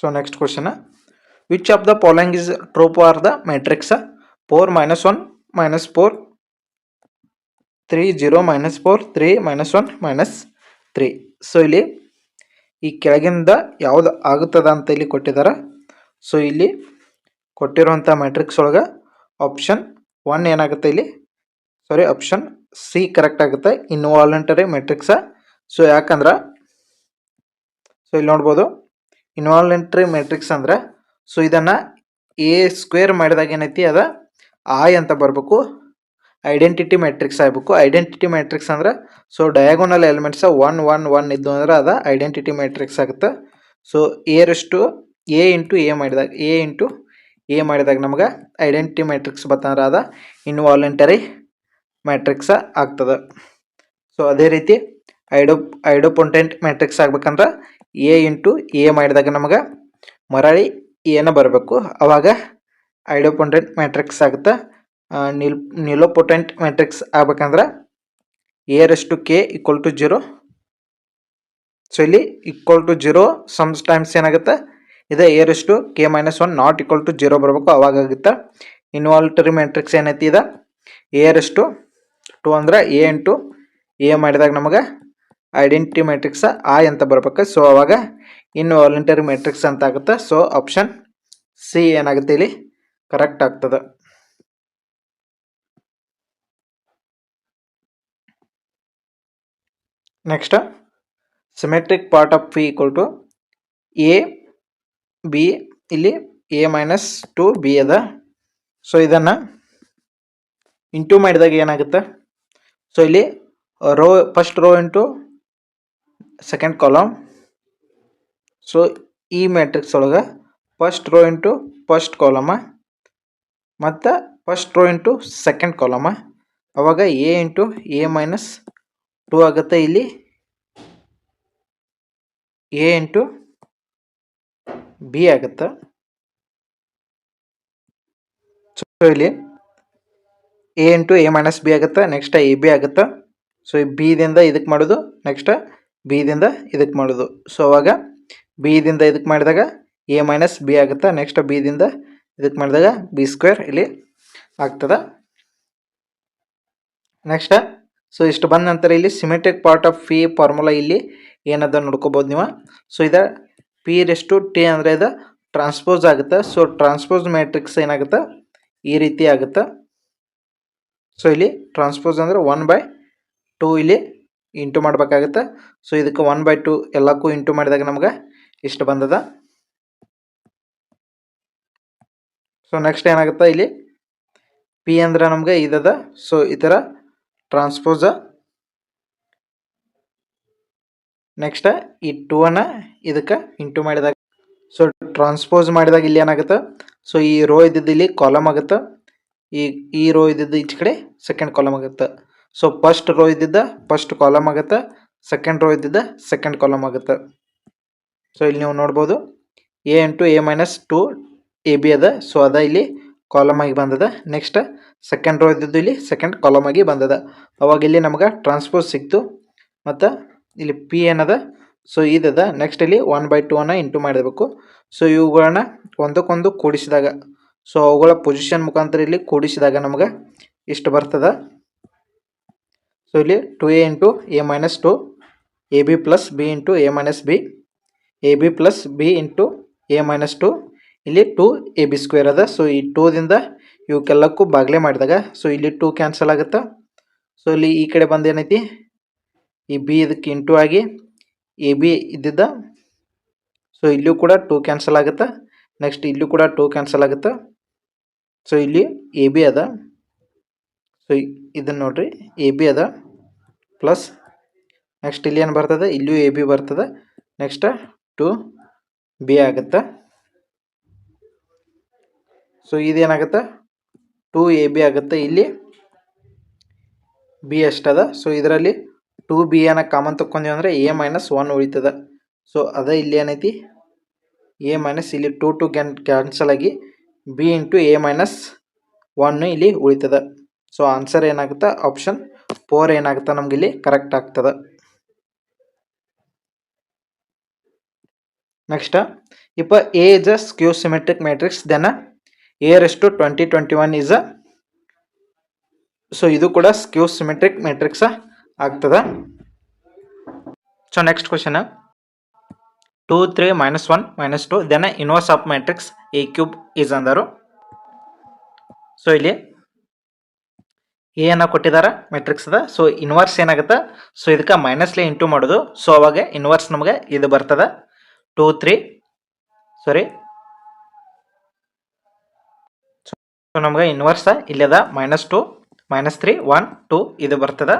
So next question, which of the following is true for the matrix 4 minus 1 minus 4 3 0 minus 4 3 minus 1 minus 3. So ಇಲ್ಲಿ ಈ ಕೆಳಗಿಂದ ಯಾವುದು ಆಗುತ್ತದೆ ಅಂತ ಇಲ್ಲಿ ಕೊಟ್ಟಿದ್ದಾರೆ. ಸೊ ಇಲ್ಲಿ ಕೊಟ್ಟಿರುವಂಥ ಮ್ಯಾಟ್ರಿಕ್ಸ್ ಒಳಗೆ ಆಪ್ಷನ್ 1 ಏನಾಗುತ್ತೆ ಇಲ್ಲಿ, ಸಾರಿ ಆಪ್ಷನ್ ಸಿ ಕರೆಕ್ಟ್ ಆಗುತ್ತೆ, ಇನ್ವಾಲಂಟರಿ ಮ್ಯಾಟ್ರಿಕ್ಸ. ಸೊ ಯಾಕಂದ್ರೆ ಸೊ ಇಲ್ಲಿ ನೋಡ್ಬೋದು ಇನ್ವಾಲಂಟ್ರಿ ಮ್ಯಾಟ್ರಿಕ್ಸ್ ಅಂದ್ರೆ ಸೊ ಇದನ್ನು ಎ ಸ್ಕ್ವೇರ್ ಮಾಡಿದಾಗ ಏನೈತಿ ಅದ ಐ ಅಂತ ಬರಬೇಕು, ಐಡೆಂಟಿಟಿ ಮ್ಯಾಟ್ರಿಕ್ಸ್ ಆಗಬೇಕು. ಐಡೆಂಟಿಟಿ ಮ್ಯಾಟ್ರಿಕ್ಸ್ ಅಂದ್ರೆ ಸೊ ಡಯಾಗೋನಲ್ ಎಲಿಮೆಂಟ್ಸ್ 1 1 1 ಇದ್ದು ಅಂದ್ರೆ ಅದ ಐಡೆಂಟಿಟಿ ಮ್ಯಾಟ್ರಿಕ್ಸ್ ಆಗುತ್ತೆ. ಸೊ ಎ ಇಂಟು ಎ ಮಾಡಿದಾಗ ನಮ್ಗೆ ಐಡೆಂಟಿಟಿ ಮ್ಯಾಟ್ರಿಕ್ಸ್ ಬರ್ತಂದ್ರೆ ಅದ ಇನ್ವಾಲಂಟರಿ ಮ್ಯಾಟ್ರಿಕ್ಸ್ ಆಗ್ತದೆ. ಸೊ ಅದೇ ರೀತಿ ಐಡೋಪೊಂಟೆಂಟ್ ಮ್ಯಾಟ್ರಿಕ್ಸ್ ಆಗ್ಬೇಕಂದ್ರೆ ಎ ಇಂಟು ಎ ಮಾಡಿದಾಗ ನಮಗೆ ಮರಳಿ ಏನು ಬರಬೇಕು, ಅವಾಗ ಐಡೋಪೊಂಟೆಂಟ್ ಮ್ಯಾಟ್ರಿಕ್ಸ್ ಆಗುತ್ತೆ. ನಿಲೋಪೊಟೆಂಟ್ ಮ್ಯಾಟ್ರಿಕ್ಸ್ ಆಗ್ಬೇಕಂದ್ರೆ ಎ ರಷ್ಟು ಕೆ ಈಕ್ವಲ್ ಟು 0. ಸೊ ಇಲ್ಲಿ ಈಕ್ವಲ್ ಟು 0 ಸಮ್ಸ್ ಟೈಮ್ಸ್ ಏನಾಗುತ್ತೆ ಇದೆ ಎ ರಷ್ಟು k minus 1 not equal to 0 ಬರಬೇಕು, ಅವಾಗ ಆಗುತ್ತೆ. ಇನ್ವಾಲಂಟರಿ ಮ್ಯಾಟ್ರಿಕ್ಸ್ ಏನೈತಿ ಇದೆ ಎ ರಷ್ಟು 2 ಅಂದ್ರೆ ಎ ಇಂಟು ಎ ಮಾಡಿದಾಗ ನಮಗೆ ಐಡೆಂಟಿಟಿ ಮ್ಯಾಟ್ರಿಕ್ಸ್ ಐ ಅಂತ ಬರ್ಬೇಕು. ಸೊ ಅವಾಗ ಇನ್ವಾಲಂಟರಿ ಮ್ಯಾಟ್ರಿಕ್ಸ್ ಅಂತ ಆಗುತ್ತೆ. ಸೊ ಆಪ್ಷನ್ ಸಿ ಏನಾಗುತ್ತೆ ಇಲ್ಲಿ ಕರೆಕ್ಟ್ ಆಗ್ತದೆ. Next symmetric part of P equal to A B, ಇಲ್ಲಿ ಎ ಮೈನಸ್ 2 ಬಿ ಅದ. ಸೊ ಇದನ್ನು ಇಂಟು ಮಾಡಿದಾಗ ಏನಾಗುತ್ತೆ, ಸೊ ಇಲ್ಲಿ row first row into second column. So ಈ ಮ್ಯಾಟ್ರಿಕ್ಸ್ ಒಳಗೆ first row into first column ಮತ್ತು first row into second column, ಅವಾಗ ಎ ಇಂಟು ಎ ಮೈನಸ್ 2 ಆಗುತ್ತೆ. ಇಲ್ಲಿ ಎ ಇಂಟು ಬಿ ಆಗುತ್ತೆ. ಸೊ ಇಲ್ಲಿ A into A minus B ಆಗುತ್ತೆ. Next A B ಆಗುತ್ತೆ. ಸೊ ಬಿದಿಂದ ಇದಕ್ಕೆ ಮಾಡೋದು, ನೆಕ್ಸ್ಟ್ ಬಿದಿಂದ ಇದಕ್ಕೆ ಮಾಡೋದು. ಸೊ ಅವಾಗ ಬಿದಿಂದ ಇದಕ್ಕೆ ಮಾಡಿದಾಗ ಎ ಮೈನಸ್ ಬಿ ಆಗುತ್ತೆ. ನೆಕ್ಸ್ಟ್ ಬಿದಿಂದ ಇದಕ್ಕೆ ಮಾಡಿದಾಗ ಬಿ ಸ್ಕ್ವೇರ್ ಇಲ್ಲಿ ಆಗ್ತದೆ. ನೆಕ್ಸ್ಟ್ ಸೊ ಇಷ್ಟು ಬಂದ ನಂತರ ಇಲ್ಲಿ symmetric part of P formula ಇಲ್ಲಿ ಏನದ ನೋಡ್ಕೋಬೋದು ನೀವು. ಸೊ ಇದು ಪಿ ರೆಸ್ಟು ಟಿ ಅಂದರೆ ಇದು ಟ್ರಾನ್ಸ್ಪೋಸ್ ಆಗುತ್ತೆ. ಸೊ ಟ್ರಾನ್ಸ್ಪೋಸ್ ಮ್ಯಾಟ್ರಿಕ್ಸ್ ಏನಾಗುತ್ತೆ ಈ ರೀತಿ ಆಗುತ್ತೆ. ಸೊ ಇಲ್ಲಿ ಟ್ರಾನ್ಸ್ಪೋಸ್ ಅಂದರೆ 1/2 ಇಲ್ಲಿ ಇಂಟು ಮಾಡಬೇಕಾಗುತ್ತೆ. ಸೊ ಇದಕ್ಕೆ 1/2 ಎಲ್ಲಕ್ಕೂ ಇಂಟು ಮಾಡಿದಾಗ ನಮ್ಗೆ ಇಷ್ಟು ಬಂದದ. ಸೊ ನೆಕ್ಸ್ಟ್ ಏನಾಗುತ್ತೆ ಇಲ್ಲಿ ಪಿ ಅಂದ್ರೆ ನಮ್ಗೆ ಇದದ. ಸೊ ಈ ಥರ ಟ್ರಾನ್ಸ್ಪೋಸ. ನೆಕ್ಸ್ಟ್ ಈ 2 ಅನ್ನ ಇದಕ್ಕೆ ಇಂಟು ಮಾಡಿದಾಗ, ಸೊ ಟ್ರಾನ್ಸ್ಪೋಸ್ ಮಾಡಿದಾಗ ಇಲ್ಲಿ ಏನಾಗುತ್ತೆ, ಸೊ ಈ ರೋ ಇದ್ದಿದ್ದು ಇಲ್ಲಿ ಕಾಲಮ್ ಆಗುತ್ತೆ, ಈ ರೋ ಇದ್ದಿದ್ದು ಈಚೆ ಕಡೆ ಸೆಕೆಂಡ್ ಕಾಲಮ್ ಆಗುತ್ತೆ. ಸೊ ಫಸ್ಟ್ ರೋ ಇದ್ದಿದ್ದ ಫಸ್ಟ್ ಕಾಲಮ್ ಆಗುತ್ತೆ, ಸೆಕೆಂಡ್ ರೋ ಇದ್ದಿದ್ದ ಸೆಕೆಂಡ್ ಕಾಲಮ್ ಆಗುತ್ತೆ. ಸೊ ಇಲ್ಲಿ ನೀವು ನೋಡ್ಬೋದು A into A minus 2 A B ಅದ. ಸೊ ಅದ ಇಲ್ಲಿ ಕಾಲಮ್ ಆಗಿ ಬಂದದ. ನೆಕ್ಸ್ಟ್ ಸೆಕೆಂಡ್ ರೋ ಇದ್ದಿದ್ದು ಇಲ್ಲಿ ಸೆಕೆಂಡ್ ಕಾಲಮ್ ಆಗಿ ಬಂದದ. ಅವಾಗ ಇಲ್ಲಿ ನಮ್ಗೆ ಟ್ರಾನ್ಸ್ಪೋಸ್ ಸಿಕ್ತು. ಮತ್ತು ಇಲ್ಲಿ ಪಿ ಏನದ, ಸೊ ಇದದ. ನೆಕ್ಸ್ಟ್ ಇಲ್ಲಿ 1/2 ಅನ್ನ ಇಂಟು ಮಾಡಬೇಕು. ಸೊ ಇವುಗಳನ್ನ ಒಂದಕ್ಕೊಂದು ಕೂಡಿಸಿದಾಗ, ಸೊ ಅವುಗಳ ಪೊಸಿಷನ್ ಮುಖಾಂತರ ಇಲ್ಲಿ ಕೂಡಿಸಿದಾಗ ನಮ್ಗೆ ಇಷ್ಟು ಬರ್ತದೆ. ಸೊ ಇಲ್ಲಿ 2a into A minus 2 A B plus B into A minus B, A B plus B into A minus 2, ಇಲ್ಲಿ 2ab² ಅದ. ಸೊ ಈ 2ದಿಂದ ಇವಕ್ಕೆಲ್ಲಕ್ಕೂ ಬಾಗ್ಲೆ ಮಾಡಿದಾಗ ಸೊ ಇಲ್ಲಿ 2 ಕ್ಯಾನ್ಸಲ್ ಆಗುತ್ತೆ. ಸೊ ಇಲ್ಲಿ ಈ ಕಡೆ ಬಂದು ಏನೈತಿ, ಈ ಬಿ ಇದಕ್ಕೆ ಇಂಟು ಆಗಿ ಎ ಬಿ ಇದ್ದಿದ್ದ. ಸೊ ಇಲ್ಲೂ ಕೂಡ 2 ಕ್ಯಾನ್ಸಲ್ ಆಗುತ್ತೆ. ನೆಕ್ಸ್ಟ್ ಇಲ್ಲೂ ಕೂಡ 2 ಕ್ಯಾನ್ಸಲ್ ಆಗುತ್ತೆ. ಸೊ ಇಲ್ಲಿ ಎ ಬಿ ಅದ. ಸೊ ಇದನ್ನು ನೋಡ್ರಿ ಎ ಬಿ ಅದ ಪ್ಲಸ್ ನೆಕ್ಸ್ಟ್ ಇಲ್ಲಿ ಏನು ಬರ್ತದೆ, ಇಲ್ಲೂ ಎ ಬಿ ಬರ್ತದೆ. ನೆಕ್ಸ್ಟ್ 2b ಆಗುತ್ತೆ. ಸೊ ಇದೇನಾಗುತ್ತೆ 2ab ಆಗುತ್ತೆ. ಇಲ್ಲಿ ಬಿ ಎಷ್ಟದ, ಸೊ ಇದರಲ್ಲಿ 2b ಅನ್ನ ಕಾಮನ್ ತಕ್ಕೊಂತೀವಿ ಅಂದರೆ a ಮೈನಸ್ 1 ಉಳಿತದ. ಸೊ ಅದೇ ಇಲ್ಲಿ ಏನೈತಿ a ಮೈನಸ್ ಇಲ್ಲಿ 2 ಕ್ಯಾನ್ಸಲ್ ಆಗಿ b ಇಂಟು a ಮೈನಸ್ 1 ಇಲ್ಲಿ ಉಳಿತದ. ಸೊ ಆನ್ಸರ್ ಏನಾಗುತ್ತೆ, ಆಪ್ಷನ್ 4 ಏನಾಗುತ್ತೆ ನಮ್ಗೆ ಇಲ್ಲಿ ಕರೆಕ್ಟ್ ಆಗ್ತದೆ. ನೆಕ್ಸ್ಟ್ ಇಪ್ಪ a is a skew symmetric matrix then a⁻2021 is a, so ಇದು ಕೂಡ ಸ್ಕ್ಯೂ ಸಿಮೆಟ್ರಿಕ್ ಮ್ಯಾಟ್ರಿಕ್ಸ್ ಆಗ್ತದೆ. So next question 2 3 -1 -2 then inverse of matrix a³ is ಅಂದರು. ಸೊ ಇಲ್ಲಿ ಎ ಅನ್ನ ಕೊಟ್ಟಿದ್ದಾರೆ ಮ್ಯಾಟ್ರಿಕ್ಸ್ ಅದ. ಸೊ ಇನ್ವರ್ಸ್ ಏನಾಗುತ್ತೆ, ಸೊ ಇದಕ್ಕೆ ಮೈನಸ್ಲೆ ಇಂಟು ಮಾಡೋದು. ಸೊ ಅವಾಗ ಇನ್ವರ್ಸ್ ನಮಗೆ ಇದು ಬರ್ತದೆ 2 3 ಸಾರಿ. ಸೊ ನಮ್ಗೆ ಇನ್ವರ್ಸ್ ಇಲ್ಲದ -2 -3 1 2 ಇದು ಬರ್ತದೆ.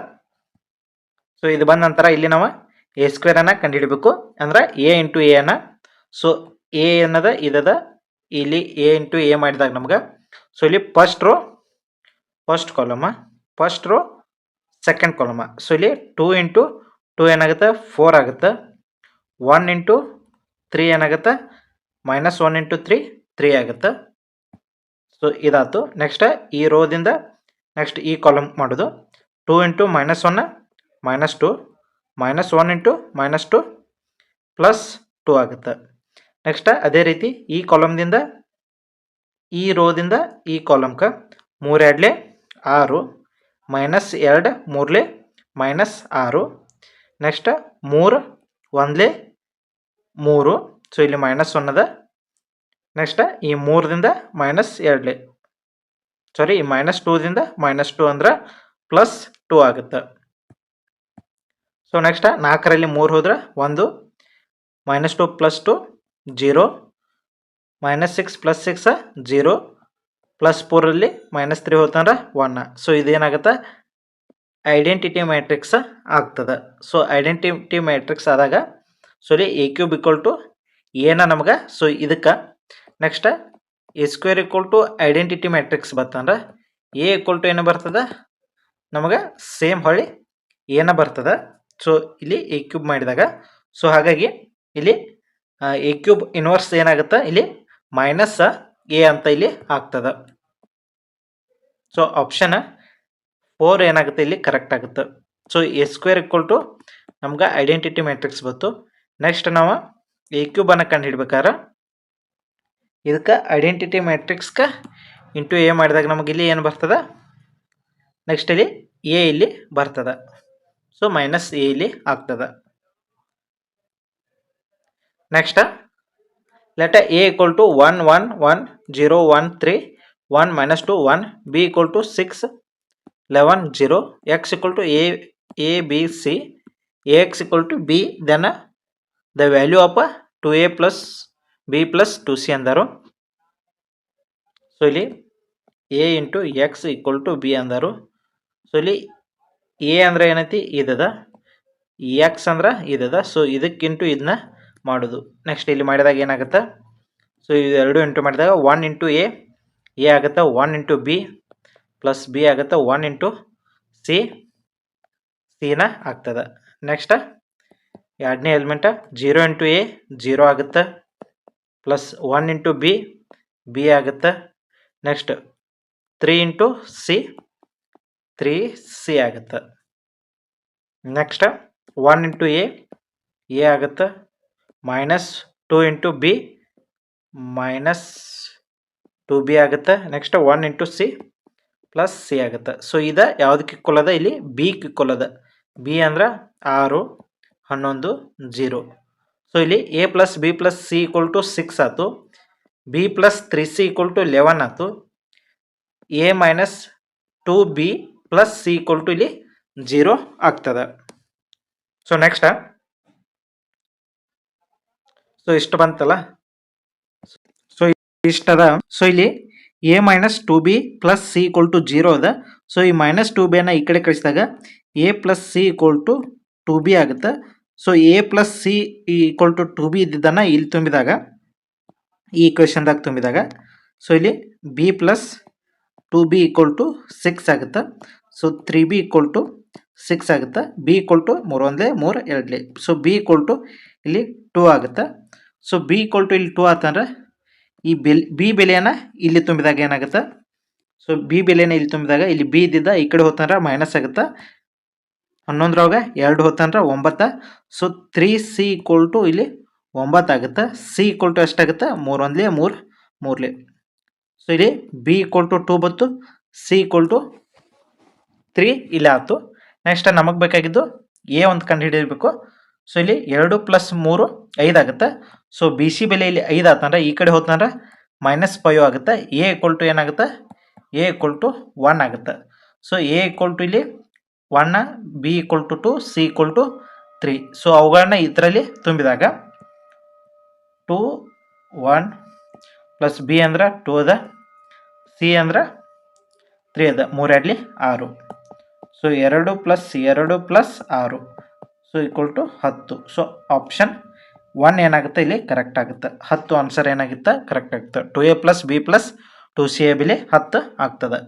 ಸೊ ಇದು ಬಂದ ನಂತರ ಇಲ್ಲಿ ನಾವು a² ಅನ್ನ ಕಂಡುಹಿಡಬೇಕು. ಅಂದ್ರೆ a ಇಂಟು ಎ ಅನ್ನ, ಸೊ ಎ ಅನ್ನದ ಇದದ, ಇಲ್ಲಿ a ಇಂಟು ಎ ಮಾಡಿದಾಗ ನಮ್ಗೆ, ಸೊ ಇಲ್ಲಿ first row first column, first row second column. So ಇಲ್ಲಿ 2 ಇಂಟು 2 ಏನಾಗುತ್ತೆ 4 ಆಗುತ್ತೆ. 1 ಇಂಟು 3 ಏನಾಗುತ್ತೆ -1 ಇಂಟು 3 3 ಆಗುತ್ತೆ. ಸೊ ಇದಾಯ್ತು. ನೆಕ್ಸ್ಟ್ ಈ ರೋದಿಂದ ನೆಕ್ಸ್ಟ್ ಈ ಕಾಲಮ್ ಮಾಡೋದು. 2 ಇಂಟು -1 -2 -1 ಇಂಟು -2 ಪ್ಲಸ್ 2 ಆಗುತ್ತೆ. ನೆಕ್ಸ್ಟ್ ಅದೇ ರೀತಿ ಈ ಕಾಲಮ್ದಿಂದ ಈ ರೋದಿಂದ ಈ ಕಾಲಮ್ಗೆ 3 2 6 -2 3 -6. ನೆಕ್ಸ್ಟ್ 3 1 3. ಸೊ ಇಲ್ಲಿ -1 ಅದ. ನೆಕ್ಸ್ಟ್ ಈ 3ದಿಂದ -2 ಸಾರಿ ಈ -2ದಿಂದ -2 ಅಂದ್ರೆ +2 ಆಗುತ್ತೆ. ಸೊ ನೆಕ್ಸ್ಟ್ 4ರಲ್ಲಿ 3 ಹೋದ್ರೆ 1 -2 + 2 0 -6 + 6 0 +4ರಲ್ಲಿ -3 ಹೋತಂದ್ರೆ 1. ಸೊ ಇದೇನಾಗುತ್ತೆ ಐಡೆಂಟಿಟಿ ಮ್ಯಾಟ್ರಿಕ್ಸ್ ಆಗ್ತದೆ. ಸೊ ಐಡೆಂಟಿಟಿ ಮ್ಯಾಟ್ರಿಕ್ಸ್ ಆದಾಗ ಸೊ ಇಲ್ಲಿ a³ ಏನ ನಮ್ಗೆ, ಸೊ ಇದಕ್ಕೆ ನೆಕ್ಸ್ಟ್ a² ಐಡೆಂಟಿಟಿ ಮ್ಯಾಟ್ರಿಕ್ಸ್ ಬರ್ತಂದ್ರೆ a ಏನು ಬರ್ತದೆ ನಮಗೆ ಸೇಮ್ ಹೊಳ್ಳಿ ಏನ ಬರ್ತದೆ. ಸೊ ಇಲ್ಲಿ a³ ಮಾಡಿದಾಗ, ಸೊ ಹಾಗಾಗಿ ಇಲ್ಲಿ a³ ಇನ್ವರ್ಸ್ ಏನಾಗುತ್ತೆ ಇಲ್ಲಿ -a ಅಂತ ಇಲ್ಲಿ ಆಗ್ತದೆ. ಸೊ ಆಪ್ಷನ್ 4 ಏನಾಗುತ್ತೆ ಇಲ್ಲಿ ಕರೆಕ್ಟ್ ಆಗುತ್ತೆ. ಸೊ a² ನಮ್ಗೆ ಐಡೆಂಟಿಟಿ ಮ್ಯಾಟ್ರಿಕ್ಸ್ ಬಂತು. ನೆಕ್ಸ್ಟ್ ನಾವು a³ ಅನ್ನ ಕಂಡು ಹಿಡ್ಬೇಕಾದ್ರೆ ಇದಕ್ಕೆ ಐಡೆಂಟಿಟಿ ಮ್ಯಾಟ್ರಿಕ್ಸ್ಗೆ ಇಂಟು ಎ ಮಾಡಿದಾಗ ನಮಗೆ ಇಲ್ಲಿ ಏನು ಬರ್ತದೆ, ನೆಕ್ಸ್ಟ್ ಇಲ್ಲಿ ಎ ಇಲ್ಲಿ ಬರ್ತದೆ. ಸೊ -a ಇಲ್ಲಿ ಆಗ್ತದೆ. Next let a = 1 1 1 0 1 3 1 -2 1 b = 6 11 0 x = a b c ax = b, then the value of 2a plus b plus 2c ಅಂದರು. ಸೊ ಇಲ್ಲಿ a into x equal to b ಅಂದರು. ಸೊ ಇಲ್ಲಿ a ಅಂದ್ರೆ ಏನೈತಿ ಇದದ, ಎಕ್ಸ್ ಅಂದ್ರೆ ಇದದ. So ಇದಕ್ಕಿಂಟು ಇದನ್ನ ಮಾಡೋದು. ನೆಕ್ಸ್ಟ್ ಇಲ್ಲಿ ಮಾಡಿದಾಗ ಏನಾಗುತ್ತೆ, ಸೊ ಇವೆರಡು ಇಂಟು ಮಾಡಿದಾಗ 1 ಇಂಟು ಎ ಆಗುತ್ತೆ, 1 ಇಂಟು ಬಿ ಪ್ಲಸ್ ಬಿ ಆಗುತ್ತೆ, 1 ಇಂಟು ಸಿನ ಆಗ್ತದೆ. ನೆಕ್ಸ್ಟ್ ಎರಡನೇ ಎಲಿಮೆಂಟ 0 ಇಂಟು ಎ 0 ಆಗುತ್ತೆ, ಪ್ಲಸ್ 1 ಇಂಟು ಬಿ ಆಗುತ್ತೆ. ನೆಕ್ಸ್ಟ್ 3 ಇಂಟು ಸಿ 3c ಆಗುತ್ತೆ. ನೆಕ್ಸ್ಟ್ 1 ಇಂಟು ಎ ಆಗುತ್ತೆ, minus 2 into B minus 2b ಆಗುತ್ತೆ. Next 1 into C plus C ಆಗುತ್ತೆ. ಸೊ ಇದು ಯಾವುದಕ್ಕೆ ಈಕ್ವಲ್ ಅದ, ಇಲ್ಲಿ ಬಿ ಈಕ್ವಲ್ ಅದ. ಬಿ ಅಂದ್ರೆ 6 11 0. ಸೊ ಇಲ್ಲಿ a plus b plus C equal to 6 ಆಯ್ತು, b plus 3c equal to 11 ಆಯ್ತು, a minus 2b plus C equal to ಇಲ್ಲಿ 0 ಆಗ್ತದೆ. ಸೊ ನೆಕ್ಸ್ಟ್ ಸೊ ಇಷ್ಟು ಬಂತಲ್ಲ, ಸೊ ಇಷ್ಟದ. ಸೊ ಇಲ್ಲಿ A minus 2b plus C equal to 0 ಅದ. So ಈ ಮೈನಸ್ 2b ಅನ್ನ ಈ ಕಡೆ ಕಳಿಸಿದಾಗ A plus C equal to 2b ಆಗುತ್ತೆ. So A plus C equal to 2b ಇದ್ದಿದ್ದನ್ನು ಇಲ್ಲಿ ತುಂಬಿದಾಗ, ಈ ಈಕ್ವೇಶನ್ದಾಗ ತುಂಬಿದಾಗ, ಸೊ ಇಲ್ಲಿ B plus 2b equal to 6 ಆಗುತ್ತೆ. ಸೊ 3b ಈಕ್ವಲ್ ಟು 6 ಆಗುತ್ತೆ. B equal to 3 1 3 2. So b equal to ಇಲ್ಲಿ 2 ಆಗುತ್ತೆ. ಸೊ ಬಿ ಈಕ್ವಲ್ ಟು ಇಲ್ಲಿ 2 ಆತಂದ್ರೆ ಈ ಬಿ ಬೆಲೆಯನ್ನು ಇಲ್ಲಿ ತುಂಬಿದಾಗ ಏನಾಗುತ್ತೆ, ಸೊ ಬಿ ಬೆಲೆನ ಇಲ್ಲಿ ತುಂಬಿದಾಗ ಇಲ್ಲಿ ಬಿ ಇದ್ದಿದ್ದ ಈ ಕಡೆ ಹೋತಂದ್ರೆ ಮೈನಸ್ ಆಗುತ್ತೆ, 11 2 ಹೋತಂದ್ರೆ 9. ಸೊ 3c ಈಕ್ವಲ್ ಟು ಇಲ್ಲಿ 9 ಆಗುತ್ತೆ. ಸಿ ಈಕ್ವಲ್ ಟು ಎಷ್ಟಾಗುತ್ತೆ, 3 1 3 3. ಸೊ ಇಲ್ಲಿ ಬಿ ಈಕ್ವಲ್ ಟು 2 ಬಂತು, ಸಿ ಈಕ್ವಲ್ ಟು 3 ಇಲ್ಲಿ ಆಯ್ತು. ನೆಕ್ಸ್ಟ್ ನಮಗೆ ಬೇಕಾಗಿದ್ದು ಎ ಒಂದು ಕಂಡು ಹಿಡಿಯಬೇಕು. ಸೊ ಇಲ್ಲಿ 2 ಪ್ಲಸ್ 3 5 ಆಗುತ್ತೆ. ಸೊ ಬಿ ಸಿ ಬೆಲೆ ಇಲ್ಲಿ 5 ಆತಂದ್ರೆ ಈ ಕಡೆ ಹೋತಂದ್ರೆ ಮೈನಸ್ 5 ಆಗುತ್ತೆ. ಎ ಈಕ್ವಲ್ ಟು ಏನಾಗುತ್ತೆ, ಎ ಈಕ್ವಲ್ ಟು 1 ಆಗುತ್ತೆ. ಸೊ ಎ ಈಕ್ವಲ್ ಟು ಇಲ್ಲಿ 1, b equal to 2, c equal to 3. So ಅವುಗಳನ್ನ ಇದರಲ್ಲಿ ತುಂಬಿದಾಗ 2 1 ಪ್ಲಸ್ ಬಿ ಅಂದ್ರೆ 2 ಅದ, ಸಿ ಅಂದ್ರೆ 3 ಅದ, 3 2 6. So 2 plus 2 plus 6 so equal to 10. So option 1 ಏನಾಗುತ್ತೆ ಇಲ್ಲಿ ಕರೆಕ್ಟ್ ಆಗುತ್ತೆ. 10 ಆನ್ಸರ್ ಏನಾಗುತ್ತೆ ಕರೆಕ್ಟ್ ಆಗುತ್ತೆ. 2a plus b plus 2ca ಬೆಲೆ 10 ಆಗ್ತದೆ.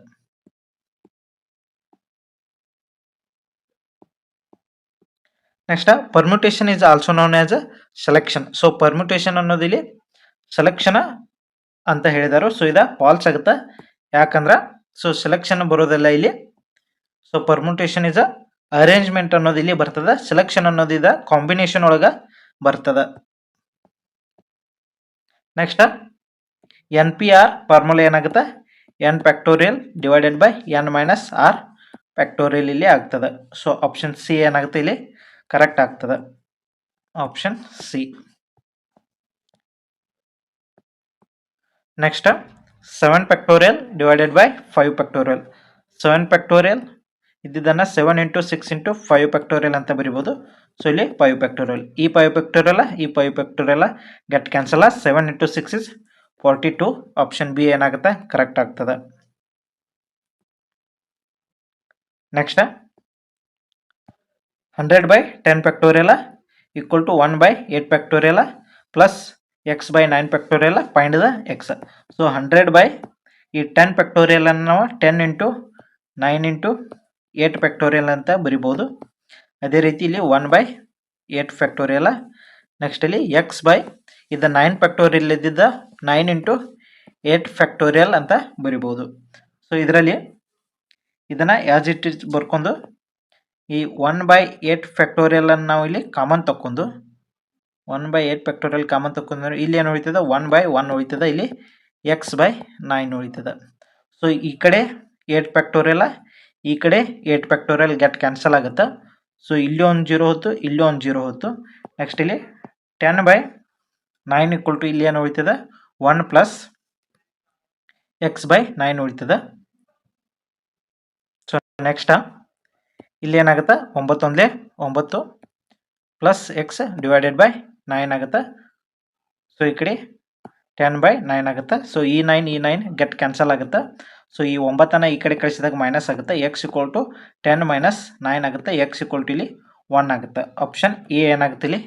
Next permutation is also known as selection. So permutation ಅನ್ನೋದು ಇಲ್ಲಿ ಸೆಲೆಕ್ಷನ್ ಅಂತ ಹೇಳಿದಾರು. ಸೊ ಇದು ಫಾಲ್ಸ್ ಆಗುತ್ತೆ. ಯಾಕಂದ್ರೆ ಸೊ ಸೆಲೆಕ್ಷನ್ ಬರೋದಿಲ್ಲ ಇಲ್ಲಿ. ಸೊ ಪರ್ಮ್ಯುಟೇಷನ್ ಇಸ್ ಅರೇಂಜ್ಮೆಂಟ್ ಅನ್ನೋದು ಇಲ್ಲಿ ಬರ್ತದೆ. ಸೆಲೆಕ್ಷನ್ ಅನ್ನೋದು ಇದು ಕಾಂಬಿನೇಷನ್ ಒಳಗೆ ಬರ್ತದೆ. Next N P R formula ಏನಾಗುತ್ತೆ, N factorial divided by N minus R factorial ಇಲ್ಲಿ ಆಗ್ತದೆ. ಸೊ ಆಪ್ಷನ್ ಸಿ ಏನಾಗುತ್ತೆ ಇಲ್ಲಿ ಕರೆಕ್ಟ್ ಆಗ್ತದೆ. Option C. Next 7 factorial divided by 5 factorial. 7 factorial ಇದ್ದಿದ್ದನ್ನು 7 ಇಂಟು 6 ಇಂಟು 5 ಫ್ಯಾಕ್ಟೋರಿಯಲ್ ಅಂತ ಬರಿಬೋದು. ಸೊ ಇಲ್ಲಿ 5 ಫ್ಯಾಕ್ಟೋರಿಯಲ್, ಈ 5 ಫ್ಯಾಕ್ಟೋರಿಯಲ್ ಈ 5 factorial get cancel. 7 into 6 is 42. Option B ಏನಾಗುತ್ತೆ ಕರೆಕ್ಟ್ ಆಗ್ತದೆ. Next 100 by 10 factorial equal to 1 by 8 factorial plus x by 9 factorial find the x. So 100 by ಈ 10 factorial ಅನ್ನು ನಾವು 10 ಇಂಟು 9 ಇಂಟು 8 ಫ್ಯಾಕ್ಟೋರಿಯಲ್ ಅಂತ ಬರಿಬೋದು. ಅದೇ ರೀತಿ ಇಲ್ಲಿ 1 ಬೈ 8 ಫ್ಯಾಕ್ಟೋರಿಯಲ್. ನೆಕ್ಸ್ಟ್ ಇಲ್ಲಿ ಎಕ್ಸ್ ಬೈ ಇದು 9 ಫ್ಯಾಕ್ಟೋರಿಯಲ್ ಇದ್ದಿದ್ದ 9 ಇಂಟು 8 ಫ್ಯಾಕ್ಟೋರಿಯಲ್ ಅಂತ ಬರಿಬೋದು. ಸೊ ಇದರಲ್ಲಿ ಇದನ್ನು ಆ್ಯಸ್ ಇಟ್ ಇಸ್ ಬರ್ಕೊಂಡು ಈ 1 ಬೈ 8 ಫ್ಯಾಕ್ಟೋರಿಯಲ್ ಅನ್ನು ನಾವು ಇಲ್ಲಿ ಕಾಮನ್ ತಕ್ಕೊಂಡು 1 ಬೈ 8 ಫ್ಯಾಕ್ಟೋರಿಯಲ್ ಕಾಮನ್ ತಕ್ಕೊಂಡ್ರೆ ಇಲ್ಲಿ ಏನು ಉಳಿತದೆ, 1 ಬೈ 1 ಉಳಿತದೆ, ಇಲ್ಲಿ ಎಕ್ಸ್ ಬೈ 9 ಉಳಿತದೆ. ಸೊ ಈ ಕಡೆ 8 ಫ್ಯಾಕ್ಟೋರಿಯಲ್, ಈ ಕಡೆ 8 ಫ್ಯಾಕ್ಟೋರಿಯಲ್ ಗೆಟ್ ಕ್ಯಾನ್ಸಲ್ ಆಗುತ್ತೆ. ಸೊ ಇಲ್ಲಿ ಒಂದು 0 ಹೊತ್ತು, ಇಲ್ಲಿ ಒಂದು 0 ಹೊತ್ತು. ನೆಕ್ಸ್ಟ್ ಇಲ್ಲಿ 10 ಬೈ 9 ಈಕ್ವಲ್ ಟು ಇಲ್ಲಿ ಏನು ಉಳಿತದೆ 1 ಪ್ಲಸ್ ಎಕ್ಸ್ ಬೈ 9 ಉಳಿತದೆ. ಸೊ ನೆಕ್ಸ್ಟ್ ಇಲ್ಲಿ ಏನಾಗುತ್ತೆ 9 1 9 ಪ್ಲಸ್ ಎಕ್ಸ್ ಡಿವೈಡೆಡ್ ಬೈ 9 ಆಗುತ್ತೆ. ಸೊ ಈ ಕಡೆ 10/9 ಆಗುತ್ತೆ. ಸೊ ಈ 9 ಗೆಟ್ ಕ್ಯಾನ್ಸಲ್ ಆಗುತ್ತೆ. ಸೊ ಈ 9 ಈ ಕಡೆ ಕಳಿಸಿದಾಗ ಮೈನಸ್ ಆಗುತ್ತೆ. ಎಕ್ಸ್ ಇಕ್ವಲ್ ಟು 10 ಮೈನಸ್ 9 ಆಗುತ್ತೆ. ಎಕ್ಸ್ ಇಕ್ವಲ್ ಟು ಇಲ್ಲಿ 1 ಆಗುತ್ತೆ. ಆಪ್ಷನ್ ಎ ಏನಾಗುತ್ತೆ ಇಲ್ಲಿ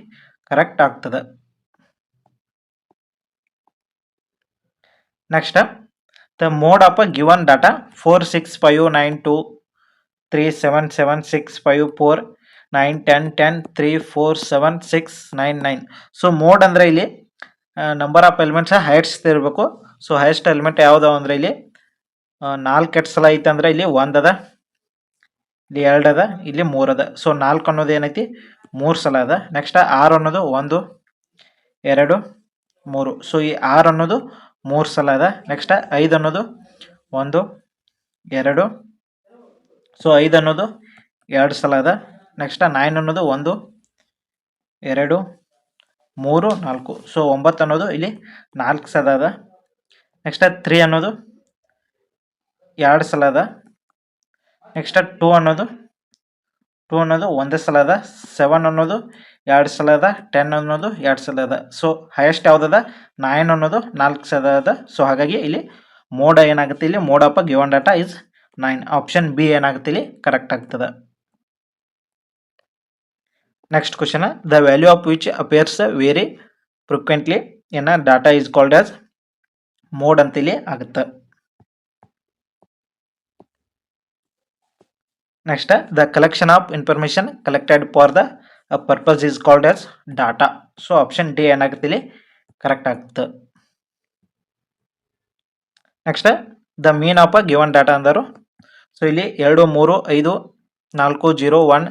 ಕರೆಕ್ಟ್ ಆಗ್ತದೆ. Next the mode of a given data 4 6 5 9 2 3 7 7 6 5 4 9 10 10 3 4 7 6 9 9. So mode ಅಂದರೆ ಇಲ್ಲಿ ನಂಬರ್ ಆಫ್ ಎಲಿಮೆಂಟ್ಸ್ ಹೈಟ್ಸ್ ಇರಬೇಕು. ಸೊ ಹೈಯೆಸ್ಟ್ ಎಲಿಮೆಂಟ್ ಯಾವ್ದು ಅಂದರೆ ಇಲ್ಲಿ 4 ಸಲ ಐತೆ ಅಂದರೆ ಇಲ್ಲಿ 1 ಅದ, ಇಲ್ಲಿ 2 ಅದ, ಇಲ್ಲಿ 3 ಅದ. ಸೊ 4 ಅನ್ನೋದು ಏನೈತಿ 3 ಸಲ ಅದ. ನೆಕ್ಸ್ಟ್ 6 ಅನ್ನೋದು 1 2 3. ಸೊ ಈ 6 ಅನ್ನೋದು 3 ಸಲ ಅದ. ನೆಕ್ಸ್ಟ್ 5 ಅನ್ನೋದು 1 2. ಸೊ 5 ಅನ್ನೋದು 2 ಸಲ ಅದ. ನೆಕ್ಸ್ಟ್ 9 ಅನ್ನೋದು 1 2 3 4. ಸೊ 9 ಅನ್ನೋದು ಇಲ್ಲಿ 4 ಸಲ ಅದ. ನೆಕ್ಸ್ಟ್ 3 ಅನ್ನೋದು 2 ಸಲ ಅದ. ನೆಕ್ಸ್ಟ್ 2 ಅನ್ನೋದು 1 ಸಲ ಅದ. 7 ಅನ್ನೋದು 2 ಸಲ ಅದ. 10 ಅನ್ನೋದು 2 ಸಲ ಅದ. ಸೊ ಹೈಯೆಸ್ಟ್ ಯಾವ್ದದ 9 ಅನ್ನೋದು 4 ಸಲ ಅದ. ಸೊ ಹಾಗಾಗಿ ಇಲ್ಲಿ ಮೋಡ್ ಏನಾಗುತ್ತೆ, ಇಲ್ಲಿ mode of given data is 9. Option B ಏನಾಗುತ್ತೆ ಇಲ್ಲಿ ಕರೆಕ್ಟ್ ಆಗ್ತದೆ. Next question, the value of which appears very frequently in data is called as mode ಅಂತ ಇಲ್ಲಿ ಆಗುತ್ತೆ. Next the collection of information collected for the purpose is called as data. So option D ಏನಾಗುತ್ತೆ ಇಲ್ಲಿ correct ಆಗುತ್ತೆ. Next the mean of a given data ಅಂದರು. So ಇಲ್ಲಿ 2 3 5 4 0 1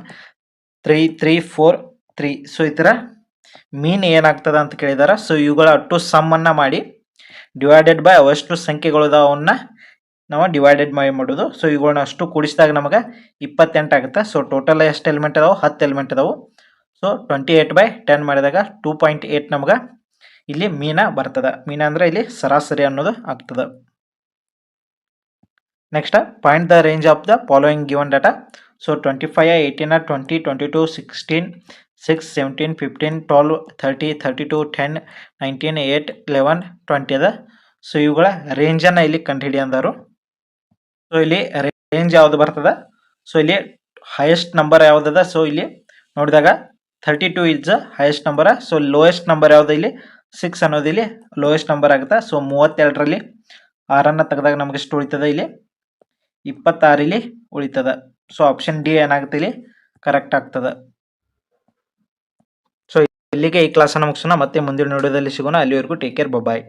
3 3 4 3. So ಈ ಥರ ಮೀನ್ ಏನಾಗ್ತದೆ ಅಂತ ಕೇಳಿದಾರೆ. ಸೊ ಇವುಗಳ ಒಟ್ಟು ಸಮ್ಮನ್ನು ಮಾಡಿ ಡಿವೈಡೆಡ್ ಬೈ ಅವಷ್ಟು ಸಂಖ್ಯೆಗಳವನ್ನ ನಾವು ಡಿವೈಡೆಡ್ ಮಾಡೋದು. ಸೊ ಇವುಗಳನ್ನ ಅಷ್ಟು ಕೂಡಿಸಿದಾಗ ನಮಗೆ 28 ಆಗುತ್ತೆ. ಸೊ ಟೋಟಲ್ ಎಷ್ಟು ಎಲಿಮೆಂಟ್ ಅದಾವೆ, 10 ಎಲಿಮೆಂಟ್ ಅದಾವೆ. ಸೊ 28/10 ಮಾಡಿದಾಗ 2.8 ನಮ್ಗೆ ಇಲ್ಲಿ ಮೀನ ಬರ್ತದೆ. ಮೀನ ಅಂದರೆ ಇಲ್ಲಿ ಸರಾಸರಿ ಅನ್ನೋದು ಆಗ್ತದೆ. Next find the range of the following given data. So 25 18 20 22 16 6 17 15 12 30 32 10 19 8 11 20 ಅದ. ಸೊ ಇವುಗಳ ರೇಂಜನ್ನು ಇಲ್ಲಿ ಕಂಡುಹಿಡಿ ಅಂದರು. ಸೊ ಇಲ್ಲಿ ರೇಂಜ್ ಯಾವ್ದು ಬರ್ತದೆ, ಸೊ ಇಲ್ಲಿ ಹೈಯೆಸ್ಟ್ ನಂಬರ್ ಯಾವುದದ. ಸೊ ಇಲ್ಲಿ ನೋಡಿದಾಗ 32 is highest number. So lowest number ಯಾವುದು ಇಲ್ಲಿ 6 ಅನ್ನೋದು ಇಲ್ಲಿ ಲೋಯೆಸ್ಟ್ ನಂಬರ್ ಆಗುತ್ತೆ. ಸೊ 32ರಲ್ಲಿ 6 ತೆಗೆದಾಗ ನಮಗೆ ಎಷ್ಟು ಉಳಿತದೆ, ಇಲ್ಲಿ 26 ಇಲ್ಲಿ ಉಳಿತದ. ಸೊ ಆಪ್ಷನ್ ಡಿ ಏನಾಗುತ್ತೆ ಇಲ್ಲಿ ಕರೆಕ್ಟ್ ಆಗ್ತದೆ. ಸೊ ಇಲ್ಲಿಗೆ ಈ ಕ್ಲಾಸನ್ನು ಮುಗಿಸೋಣ. ಮತ್ತೆ ಮುಂದಿನ ವಿಡಿಯೋದಲ್ಲಿ ಸಿಗೋಣ. ಅಲ್ಲಿವರೆಗೂ ಟೇಕ್ ಕೇರ್, ಬಾಯ್.